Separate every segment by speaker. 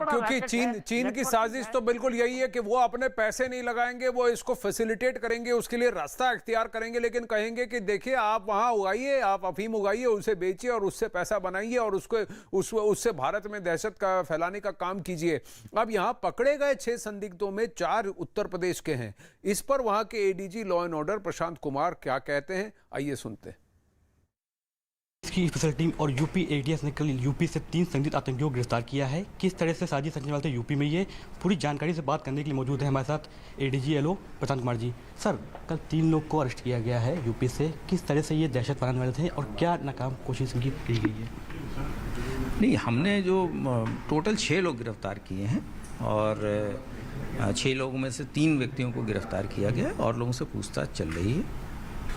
Speaker 1: बड़ा
Speaker 2: क्योंकि
Speaker 1: रैकेट
Speaker 2: चीन
Speaker 1: है,
Speaker 2: चीन की
Speaker 1: नेटवर्किंग
Speaker 2: साजिश
Speaker 1: है।
Speaker 2: तो बिल्कुल यही है कि वो अपने पैसे नहीं लगाएंगे, वो इसको फैसिलिटेट करेंगे, उसके लिए रास्ता इख्तियार करेंगे, लेकिन कहेंगे कि देखिए आप वहां उगाइए, आप अफीम उगाइए, उसे बेचिए और उससे पैसा बनाइए और उससे भारत में दहशत का फैलाने का काम कीजिए। अब यहां पकड़े गए 6 संदिग्धों में 4 उत्तर प्रदेश के हैं। इस पर वहां के ADG law and order Prashant Kumar क्या कहते हैं, आइए सुनते हैं।
Speaker 3: इसकी स्पेशल टीम और यूपी एटीएस ने कल यूपी से 3 संदिग्ध आतंकियों को गिरफ्तार किया है। किस तरह से साजिश रचने वाले थे यूपी में, ये पूरी जानकारी से बात करने के लिए मौजूद है हमारे साथ ADG LO Prashant Kumar ji. Sir, कल 3 लोग को अरेस्ट किया गया है यूपी से। किस तरह से ये दहशत फैलाने वाले थे और क्या नाकाम कोशिश इनकी की गई है?
Speaker 4: नहीं, हमने जो टोटल 6 लोग गिरफ्तार किए हैं और 6 लोगों में से 3 व्यक्तियों को गिरफ्तार किया गया है और लोगों से पूछताछ चल रही है।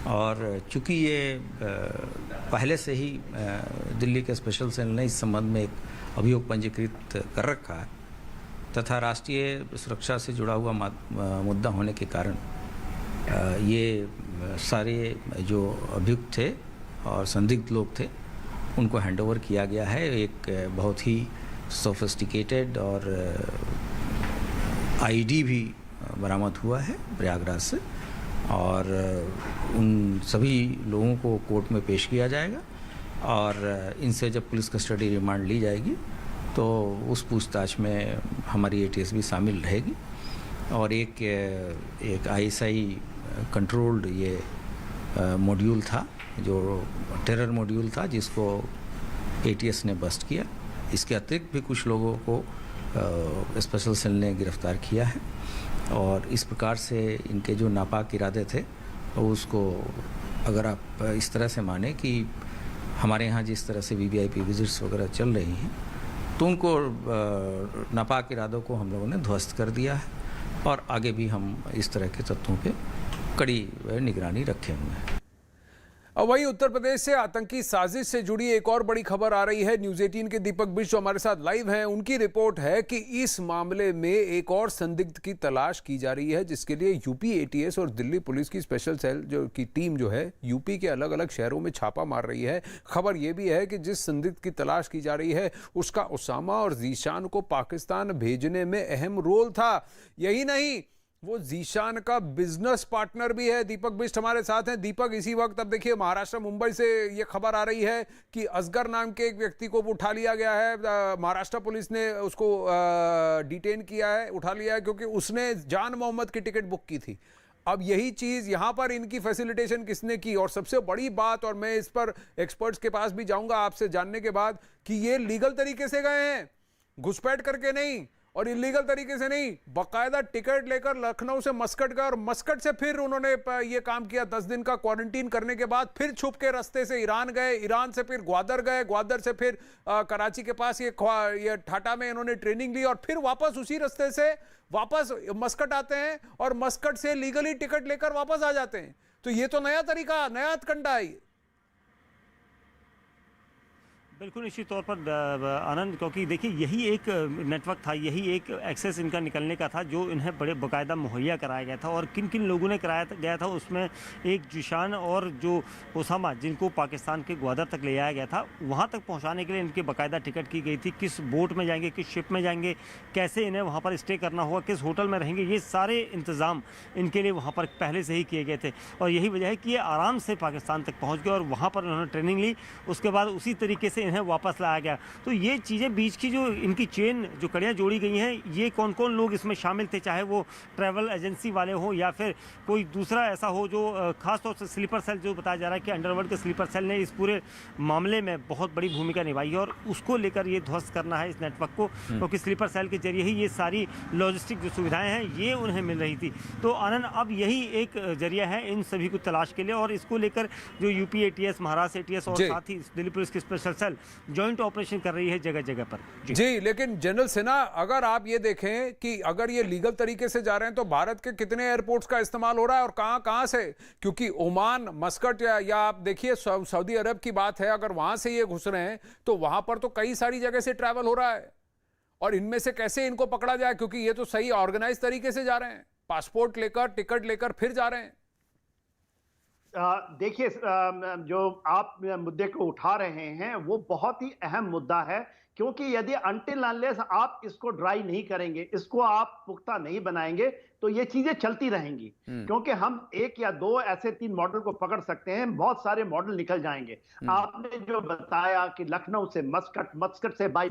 Speaker 4: और चूंकि ये पहले से ही दिल्ली के स्पेशल सेल ने इस संबंध में एक अभियोग पंजीकृत कर रखा है तथा राष्ट्रीय सुरक्षा से जुड़ा हुआ मुद्दा होने के कारण ये सारे जो अभियुक्त थे और संदिग्ध लोग थे उनको हैंडओवर किया गया है। एक बहुत ही सोफिस्टिकेटेड और आईडी भी बरामद हुआ है प्रयागराज से और उन सभी लोगों को कोर्ट में पेश किया जाएगा और इनसे जब पुलिस कस्टडी रिमांड ली जाएगी तो उस पूछताछ में हमारी एटीएस भी शामिल रहेगी और एक आईएसआई कंट्रोल्ड ये मॉड्यूल था जो टेरर मॉड्यूल था जिसको एटीएस ने बस्ट किया। इसके अतिरिक्त भी कुछ लोगों को स्पेशल सेल ने गिरफ्तार किया है और इस प्रकार से इनके जो नापाक इरादे थे उसको अगर आप इस तरह से माने कि हमारे यहाँ जिस तरह से वीवीआईपी विजिट्स वगैरह चल रही हैं तो उनको नापाक इरादों को हम लोगों ने ध्वस्त कर दिया है और आगे भी हम इस तरह के तत्वों पे कड़ी निगरानी रखे हुए हैं।
Speaker 2: और वहीं उत्तर प्रदेश से आतंकी साजिश से जुड़ी एक और बड़ी खबर आ रही है। न्यूज़ 18 के दीपक बिष्ट जो हमारे साथ लाइव हैं, उनकी रिपोर्ट है कि इस मामले में एक और संदिग्ध की तलाश की जा रही है, जिसके लिए यूपी एटीएस और दिल्ली पुलिस की स्पेशल सेल जो की टीम जो है यूपी के अलग अलग शहरों में छापा मार रही है। खबर यह भी है कि जिस संदिग्ध की तलाश की जा रही है उसका उसामा और जीशान को पाकिस्तान भेजने में अहम रोल था। यही नहीं, वो जीशान का बिजनेस पार्टनर भी है। दीपक बिष्ट हमारे साथ हैं। दीपक, इसी वक्त अब देखिए महाराष्ट्र मुंबई से ये खबर आ रही है कि असगर नाम के एक व्यक्ति को उठा लिया गया है। महाराष्ट्र पुलिस ने उसको डिटेन किया है, उठा लिया है, क्योंकि उसने जान मोहम्मद की टिकट बुक की थी। अब यही चीज यहां पर इनकी फैसिलिटेशन किसने की? और सबसे बड़ी बात, और मैं इस पर एक्सपर्ट्स के पास भी जाऊंगा आपसे जानने के बाद, कि ये लीगल तरीके से गए हैं, घुसपैठ करके नहीं और इलीगल तरीके से नहीं, बाकायदा टिकट लेकर लखनऊ से मस्कट गए और मस्कट से फिर उन्होंने ये काम किया। 10 दिन का क्वारंटीन करने के बाद फिर छुप के रास्ते से ईरान गए, ईरान से फिर ग्वादर गए, ग्वादर से फिर कराची के पास ये ठाटा में इन्होंने ट्रेनिंग ली और फिर वापस उसी रास्ते से वापस मस्कट आते हैं और मस्कट से लीगली टिकट लेकर वापस आ जाते हैं। तो ये तो नया तरीका, नया हथकंडा है।
Speaker 1: बिल्कुल निश्चित तौर पर आनंद, क्योंकि देखिए यही एक नेटवर्क था, यही एक एक्सेस इनका निकलने का था जो इन्हें बड़े बाकायदा मुहैया कराया गया था। और किन किन लोगों ने कराया गया था उसमें एक जिशान और जो ओसामा, जिनको पाकिस्तान के ग्वादर तक ले जाया गया था, वहाँ तक पहुँचाने के लिए इनकी बाकायदा टिकट की गई थी। किस बोट में जाएंगे, किस शिप में जाएंगे, कैसे इन्हें वहाँ पर स्टे करना होगा, किस होटल में रहेंगे, ये सारे इंतज़ाम इनके लिए वहाँ पर पहले से ही किए गए थे। और यही वजह है कि ये आराम से पाकिस्तान तक पहुँच गए और वहाँ पर उन्होंने ट्रेनिंग ली। उसके बाद उसी तरीके से इन्हें वापस लाया गया। तो ये चीज़ें बीच की जो इनकी चेन, जो कड़ियाँ जोड़ी गई हैं, ये कौन कौन लोग इसमें शामिल थे, चाहे वो ट्रैवल एजेंसी वाले हो या फिर कोई दूसरा ऐसा हो जो खास तौर से स्लीपर सेल, जो बताया जा रहा है कि अंडरवर्ल्ड के स्लीपर सेल ने इस पूरे मामले में बहुत बड़ी भूमिका निभाई है और उसको लेकर ये ध्वस्त करना है इस नेटवर्क को, क्योंकि स्लीपर सेल के जरिए ही ये सारी लॉजिस्टिक जो सुविधाएं हैं ये उन्हें मिल रही थी। तो आनंद, अब यही एक जरिया है इन सभी को तलाश के लिए और इसको लेकर जो यूपी एटीएस, महाराष्ट्र एटीएस और साथ ही दिल्ली पुलिस की स्पेशल सेल जॉइंट ऑपरेशन कर रही है जगह जगह पर।
Speaker 2: जी, लेकिन जनरल सिन्हा, अगर आप ये देखें कि अगर ये लीगल तरीके से जा रहे हैं तो भारत के कितने एयरपोर्ट्स का इस्तेमाल हो रहा है और कहां कहां से? क्योंकि ओमान, मस्कट या आप देखिए सऊदी अरब की बात है, अगर वहां से ये घुस रहे हैं तो वहां पर तो कई सारी जगह से ट्रैवल हो रहा है। और इनमें से कैसे इनको पकड़ा जाए, क्योंकि ये तो सही ऑर्गेनाइज तरीके से जा रहे हैं, पासपोर्ट लेकर, टिकट लेकर फिर जा रहे हैं।
Speaker 5: देखिए, जो आप मुद्दे को उठा रहे हैं वो बहुत ही अहम मुद्दा है क्योंकि यदि अनटिल अनलेस आप इसको ड्राई नहीं करेंगे, इसको आप पुख्ता नहीं बनाएंगे, तो ये चीजें चलती रहेंगी। क्योंकि हम एक या दो ऐसे 3 मॉडल को पकड़ सकते हैं, बहुत सारे मॉडल निकल जाएंगे। आपने जो बताया कि लखनऊ से मस्कट, मस्कट से बाई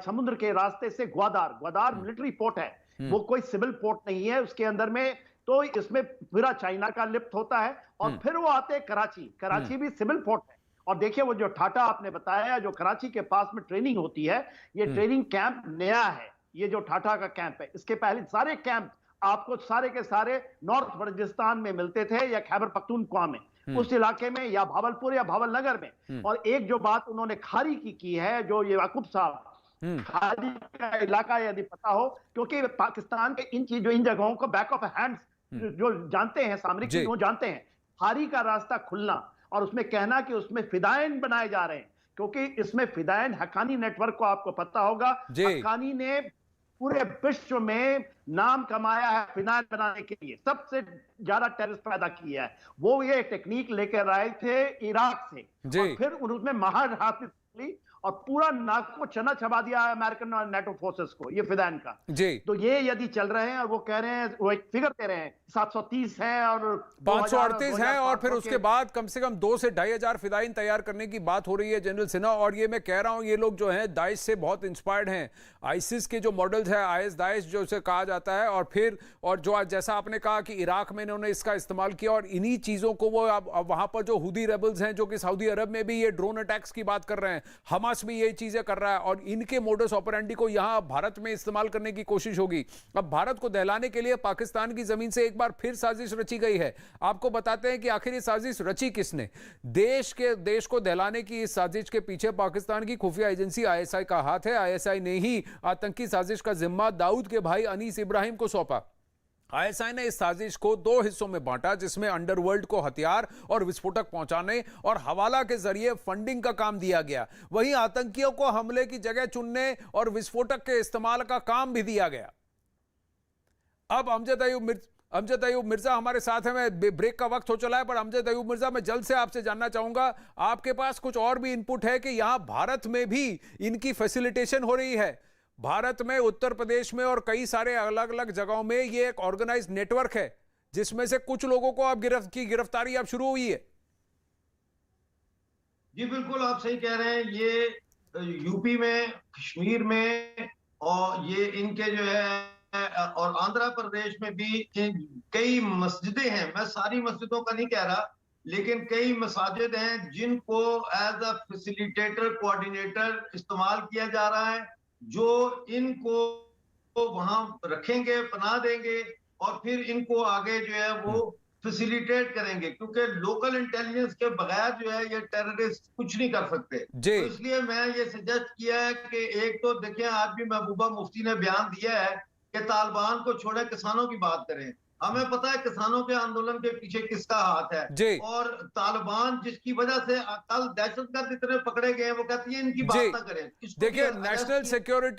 Speaker 5: समुद्र के रास्ते से ग्वादार मिलिट्री पोर्ट है, वो कोई सिविल पोर्ट नहीं है उसके अंदर में, तो इसमें पूरा चाइना का लिप्त होता है। और फिर वो आते हैं कराची भी सिविल पोर्ट है। और देखिए वो जो ठाठा आपने बताया, जो कराची के पास में ट्रेनिंग होती है, ये ट्रेनिंग कैंप नया है, ये जो ठाठा का कैंप है। इसके पहले सारे कैंप आपको सारे के सारे नॉर्थ बलूचिस्तान में मिलते थे या खैबर पख्तूनख्वा में, उस इलाके में, या भावलपुर या भावलनगर में। और एक जो बात उन्होंने खारी की है, जो ये याकूब साहब, खारी का इलाका यदि पता हो, क्योंकि पाकिस्तान के इन जगहों को बैक ऑफ हैंड्स जो जानते हैं सामरिक, वो जानते हैं खारी का रास्ता खुलना और उसमें कहना कि उसमें फिदायन बनाए जा रहे हैं, क्योंकि इसमें फिदायन हक्कानी नेटवर्क को आपको पता होगा, हक्कानी ने पूरे विश्व में नाम कमाया है फिदायन बनाने के लिए, सबसे ज्यादा टेररिस्ट पैदा किया है। वो ये टेक्निक लेकर आए थे इराक से, और फिर उसमें महार हासिल ली और पूरा नाक को चना चबा दिया है अमेरिकन और नेटो फोर्सेस को, ये फिदायन का। तो ये यदि चल रहे हैं और वो कह रहे हैं, वो एक फिगर दे रहे हैं 730 है और
Speaker 2: 538 है, और फिर उसके बाद कम से कम 2 से 2,500 फिदायन तैयार करने की बात हो रही है जनरल सिन्हा। और ये मैं कह रहा हूं, ये लोग जो हैं दाइश से बहुत इंस्पायर्ड हैं, आईसिस के जो मॉडल्स है, आईएस दाइश जो उसे कहा जाता है, और फिर और जो आज जैसा आपने कहा कि इराक में इन्होंने इसका इस्तेमाल किया, और इन्हीं चीजों को वो अब वहां पर जो हुदी रेबल्स हैं, जो कि सऊदी अरब में भी ये ड्रोन अटैक्स की बात कर रहे हैं, हमास भी ये चीजें कर रहा है, और इनके मोडस ऑपरेंडी को यहां भारत में इस्तेमाल करने की कोशिश होगी। अब भारत को दहलाने के लिए पाकिस्तान की जमीन से एक बार फिर साजिश रची गई है। आपको बताते हैं कि आखिर ये साजिश रची किसने। देश को दहलाने की इस साजिश के पीछे पाकिस्तान की खुफिया एजेंसी आईएसआई का हाथ है। आईएसआई ने ही आतंकी साजिश का जिम्मा दाऊद के भाई अनीस इब्राहिम को सौंपा। आईएसआई ने इस साजिश को 2 हिस्सों में बांटा, जिसमें अंडरवर्ल्ड को हथियार और विस्फोटक पहुंचाने और हवाला के जरिए फंडिंग का काम दिया गया। वहीं आतंकियों को हमले की जगह चुनने और विस्फोटक के इस्तेमाल का काम भी दिया गया। अब अमजद अयूब मिर्जा हमारे साथ है। मैं ब्रेक का वक्त हो चला है, पर अमजद अयूब मिर्जा, मैं जल्द से आपसे जानना चाहूंगा, आपके पास कुछ और भी इनपुट है कि यहां भारत में भी इनकी फैसिलिटेशन हो रही है। भारत में, उत्तर प्रदेश में और कई सारे अलग अलग जगहों में ये एक ऑर्गेनाइज्ड नेटवर्क है, जिसमें से कुछ लोगों को अब गिरफ्तारी अब शुरू हुई है।
Speaker 6: जी बिल्कुल, आप सही कह रहे हैं। ये यूपी में, कश्मीर में, और ये इनके जो है, और आंध्र प्रदेश में भी कई मस्जिदें हैं। मैं सारी मस्जिदों का नहीं कह रहा, लेकिन कई मसाजिद हैं जिनको एज अ फैसिलिटेटर, कोऑर्डिनेटर इस्तेमाल किया जा रहा है, जो इनको वहां रखेंगे, पनाह देंगे और फिर इनको आगे जो है वो फैसिलिटेट करेंगे, क्योंकि लोकल इंटेलिजेंस के बगैर जो है ये टेररिस्ट कुछ नहीं कर सकते। तो इसलिए मैं ये सजेस्ट किया है कि एक तो देखिए, आज भी महबूबा मुफ्ती ने बयान दिया है कि तालिबान को छोड़े, किसानों की बात करें। हमें पता है किसानों के आंदोलन के पीछे किसका हाथ है, और तालिबान जिसकी वजह से कल दहशतगर्द इतने पकड़े गए, वो कहती है इनकी बात ना करें।
Speaker 2: देखिए, नेशनल सिक्योरिटी